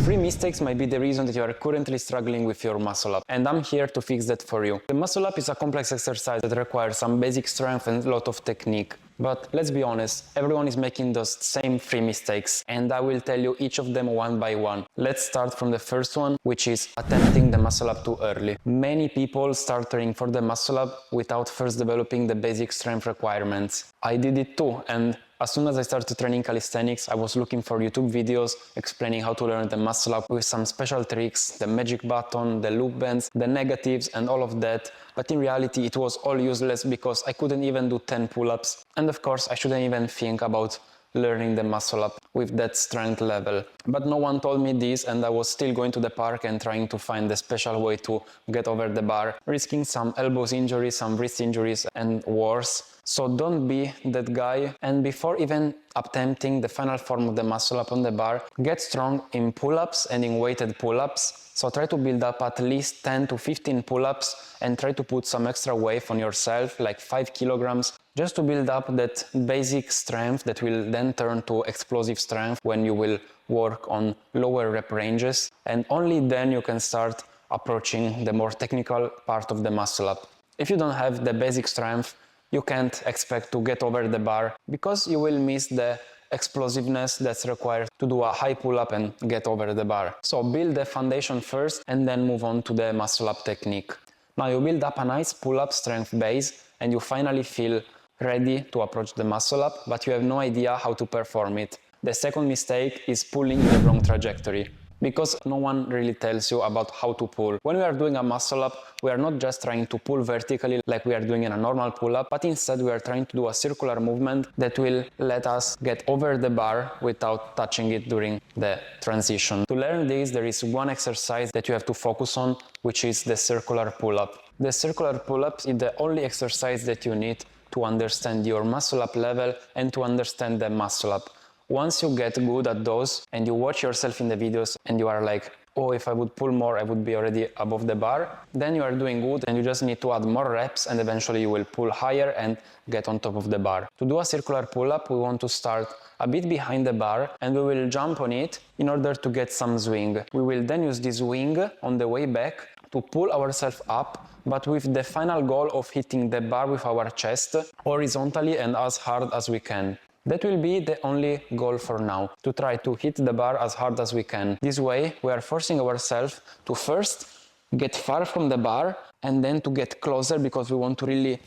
3 mistakes might be the reason that you are currently struggling with your muscle up, and I'm here to fix that for you. The muscle up is a complex exercise that requires some basic strength and a lot of technique. But let's be honest, everyone is making those same 3 mistakes, and I will tell you each of them one by one. Let's start from the first one, which is attempting the muscle up too early. Many people start training for the muscle up without first developing the basic strength requirements. I did it too, and as soon as I started training calisthenics, I was looking for YouTube videos explaining how to learn the muscle up with some special tricks, the magic button, the loop bends, the negatives and all of that. But in reality, it was all useless because I couldn't even do 10 pull-ups. And of course, I shouldn't even think about learning the muscle up with that strength level. But no one told me this, and I was still going to the park and trying to find the special way to get over the bar, risking some elbows injuries, some wrist injuries and worse. So don't be that guy, and before even attempting the final form of the muscle up on the bar, get strong in pull-ups and in weighted pull-ups. So try to build up at least 10 to 15 pull-ups and try to put some extra weight on yourself, like 5 kilograms, just to build up that basic strength that will then turn to explosive strength when you will work on lower rep ranges, and only then you can start approaching the more technical part of the muscle up. If you don't have the basic strength, you can't expect to get over the bar because you will miss the explosiveness that's required to do a high pull-up and get over the bar. So build the foundation first and then move on to the muscle up technique. Now you build up a nice pull-up strength base and you finally feel ready to approach the muscle up, but you have no idea how to perform it. The second mistake is pulling the wrong trajectory, because no one really tells you about how to pull. When we are doing a muscle up, we are not just trying to pull vertically like we are doing in a normal pull-up, but instead we are trying to do a circular movement that will let us get over the bar without touching it during the transition. To learn this, there is one exercise that you have to focus on, which is the circular pull-up. The circular pull-up is the only exercise that you need to understand your muscle up level and to understand the muscle up. Once you get good at those and you watch yourself in the videos and you are like, oh, if I would pull more, I would be already above the bar, then you are doing good and you just need to add more reps and eventually you will pull higher and get on top of the bar. To do a circular pull-up, we want to start a bit behind the bar and we will jump on it in order to get some swing. We will then use this swing on the way back to pull ourselves up, but with the final goal of hitting the bar with our chest horizontally and as hard as we can. That will be the only goal for now, to try to hit the bar as hard as we can. This way, we are forcing ourselves to first get far from the bar and then to get closer because we want to really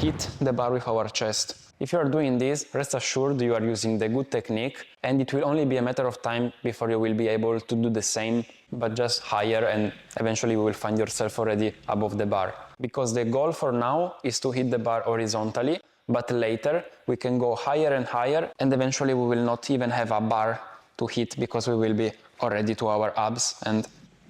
hit the bar with our chest. If you are doing this, rest assured you are using the good technique and it will only be a matter of time before you will be able to do the same, but just higher, and eventually you will find yourself already above the bar. Because the goal for now is to hit the bar horizontally, but later we can go higher and higher and eventually we will not even have a bar to hit because we will be already to our abs and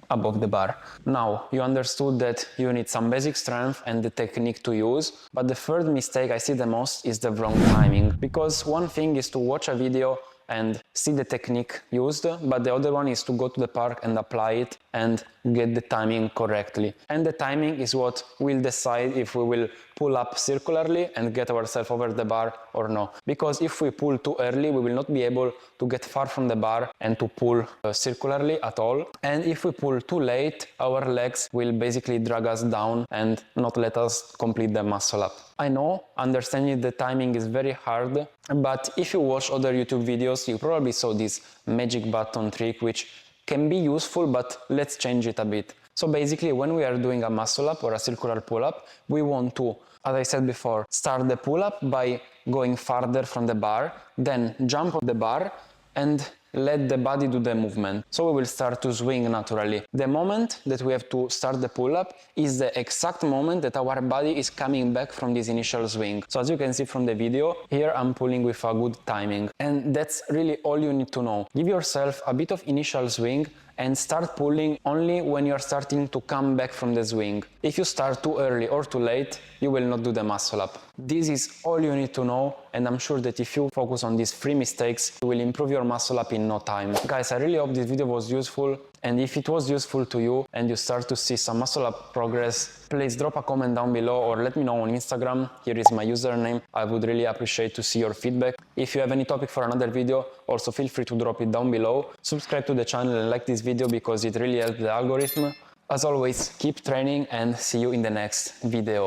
above the bar. Now, you understood that you need some basic strength and the technique to use, but the third mistake I see the most is the wrong timing. Because one thing is to watch a video and see the technique used, but the other one is to go to the park and apply it and get the timing correctly. And the timing is what will decide if we will pull up circularly and get ourselves over the bar or no. Because if we pull too early, we will not be able to get far from the bar and to pull circularly at all. And if we pull too late, our legs will basically drag us down and not let us complete the muscle up. I know understanding the timing is very hard, but if you watch other YouTube videos, you probably saw this magic button trick, which can be useful, but let's change it a bit. So basically, when we are doing a muscle up or a circular pull up, we want to, as I said before, start the pull up by going farther from the bar, then jump on the bar and let the body do the movement. So we will start to swing naturally. The moment that we have to start the pull-up is the exact moment that our body is coming back from this initial swing. So as you can see from the video, here I'm pulling with a good timing. And that's really all you need to know. Give yourself a bit of initial swing and start pulling only when you are starting to come back from the swing. If you start too early or too late, you will not do the muscle up. This is all you need to know, and I'm sure that if you focus on these 3 mistakes, you will improve your muscle up in no time. Guys, I really hope this video was useful, and if it was useful to you and you start to see some muscle up progress, please drop a comment down below or let me know on Instagram. Here is my username. I would really appreciate to see your feedback. If you have any topic for another video, also feel free to drop it down below. Subscribe to the channel and like this video video because it really helped the algorithm. As always, keep training and see you in the next video.